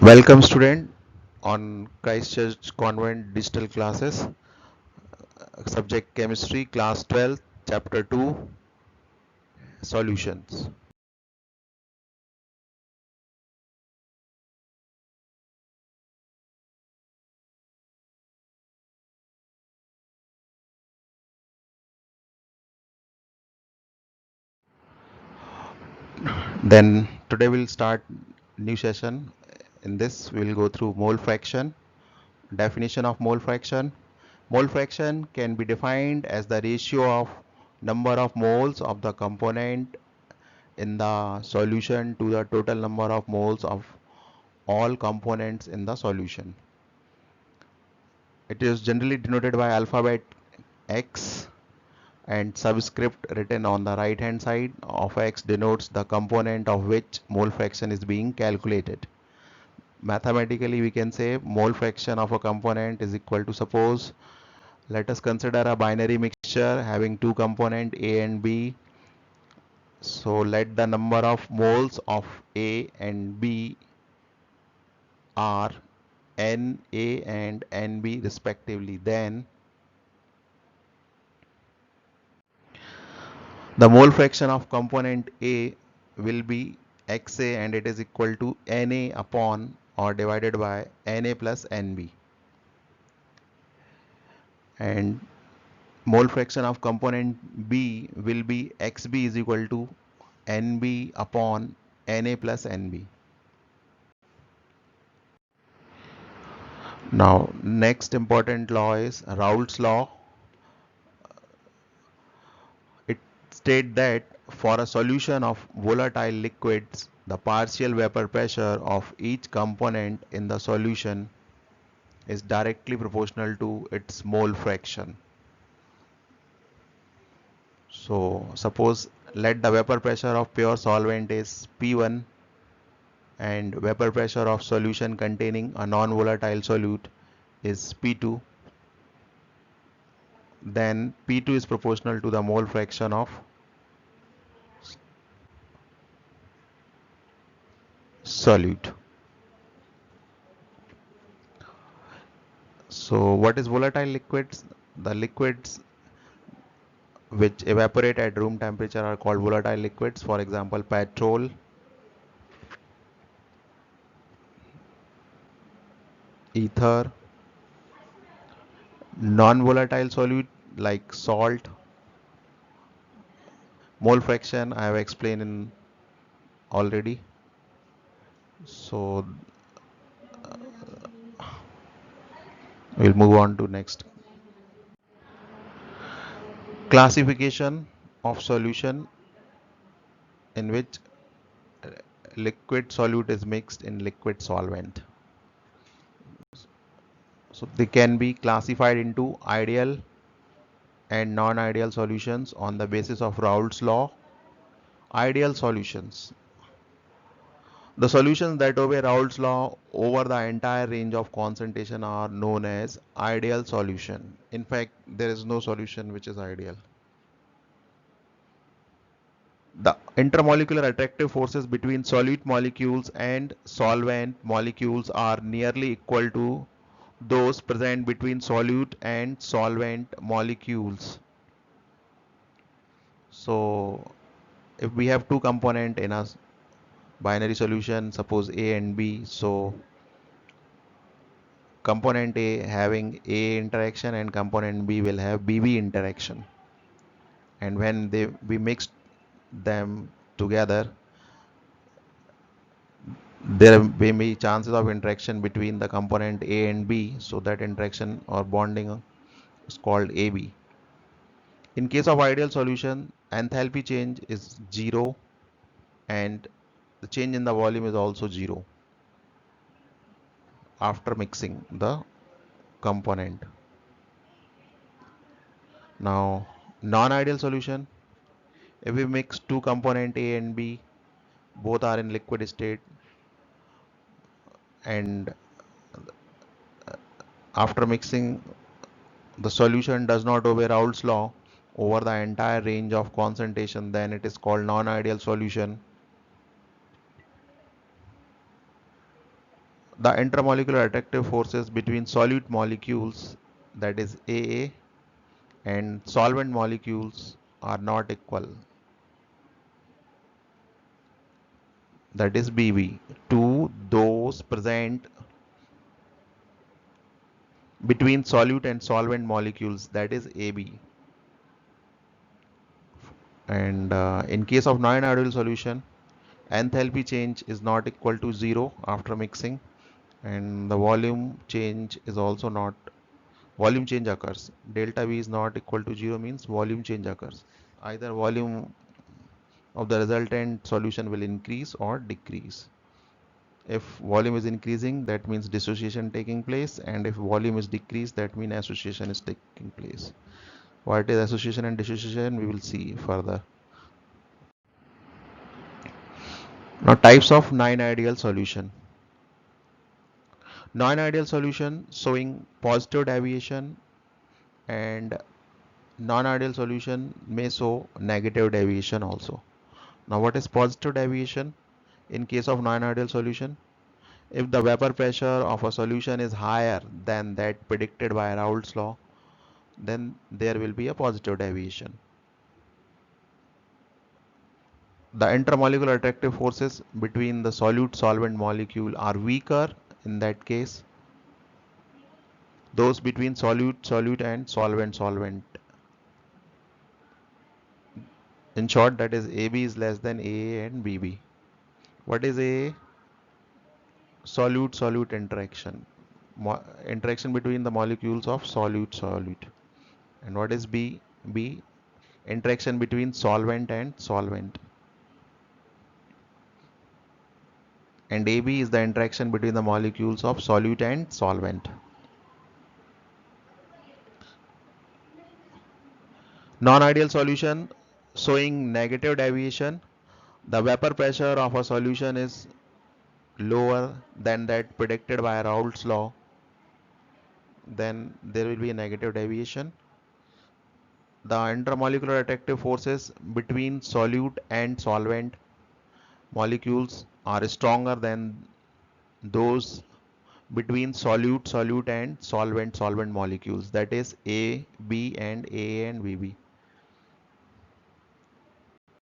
Welcome student on Christchurch Convent digital classes, subject chemistry, class 12, chapter 2, solutions. Then today we'll start new session. In this we'll go through mole fraction, definition of mole fraction. Mole fraction can be defined as the ratio of number of moles of the component in the solution to the total number of moles of all components in the solution. It is generally denoted by alphabet X and subscript written on the right hand side of X denotes the component of which mole fraction is being calculated. Mathematically we can say mole fraction of a component is equal to, suppose let us consider a binary mixture having two components A and B. So let the number of moles of A and B are Na and Nb respectively. Then the mole fraction of component A will be Xa and it is equal to Na upon or divided by Na plus Nb. And mole fraction of component B will be Xb is equal to Nb upon Na plus Nb. Now next important law is Raoult's law. It states that for a solution of volatile liquids, the partial vapor pressure of each component in the solution is directly proportional to its mole fraction. So suppose let the vapor pressure of pure solvent is P1 and vapor pressure of solution containing a non-volatile solute is P2, then P2 is proportional to the mole fraction of solute. So what is volatile liquids? The liquids which evaporate at room temperature are called volatile liquids. For example, petrol, ether, non-volatile solute like salt. Mole fraction I have explained in already. So we'll move on to next. Classification of solution in which liquid solute is mixed in liquid solvent. So they can be classified into ideal and non-ideal solutions on the basis of Raoult's law. Ideal solutions. The solutions that obey Raoult's law over the entire range of concentration are known as ideal solution. In fact, there is no solution which is ideal. The intermolecular attractive forces between solute molecules and solvent molecules are nearly equal to those present between solute and solvent molecules. So if we have two components in a binary solution, suppose A and B, so component A having A interaction and component B will have BB interaction, and when we mix them together, there may be chances of interaction between the component A and B, so that interaction or bonding is called AB. In case of ideal solution, enthalpy change is 0 and the change in the volume is also 0 after mixing the component. Now non-ideal solution, if we mix two component A and B, both are in liquid state, and after mixing the solution does not obey Raoult's law over the entire range of concentration, then it is called non-ideal solution. The intermolecular attractive forces between solute molecules, that is AA, and solvent molecules are not equal, that is BB, to those present between solute and solvent molecules, that is AB. And in case of non-ideal solution, enthalpy change is not equal to 0 after mixing, and the volume change is also not, volume change occurs. Delta V is not equal to 0 means volume change occurs. Either volume of the resultant solution will increase or decrease. If volume is increasing, that means dissociation taking place, and if volume is decreased, that means association is taking place. What is association and dissociation, we will see further. Now, types of non-ideal solution. Non-ideal solution showing positive deviation, and non-ideal solution may show negative deviation also. Now, what is positive deviation? In case of non-ideal solution, if the vapor pressure of a solution is higher than that predicted by Raoult's law, then there will be a positive deviation. The intermolecular attractive forces between the solute solvent molecule are weaker in that case. Those between solute and solvent. In short, that is AB is less than AA and BB. What is AA? Solute interaction. Interaction between the molecules of solute. And what is B? B, interaction between solvent and solvent. And AB is the interaction between the molecules of solute and solvent. Non-ideal solution showing negative deviation. The vapor pressure of a solution is lower than that predicted by Raoult's law. Then there will be a negative deviation. The intermolecular attractive forces between solute and solvent molecules are stronger than those between solute and solvent molecules, that is A, B and AA and BB.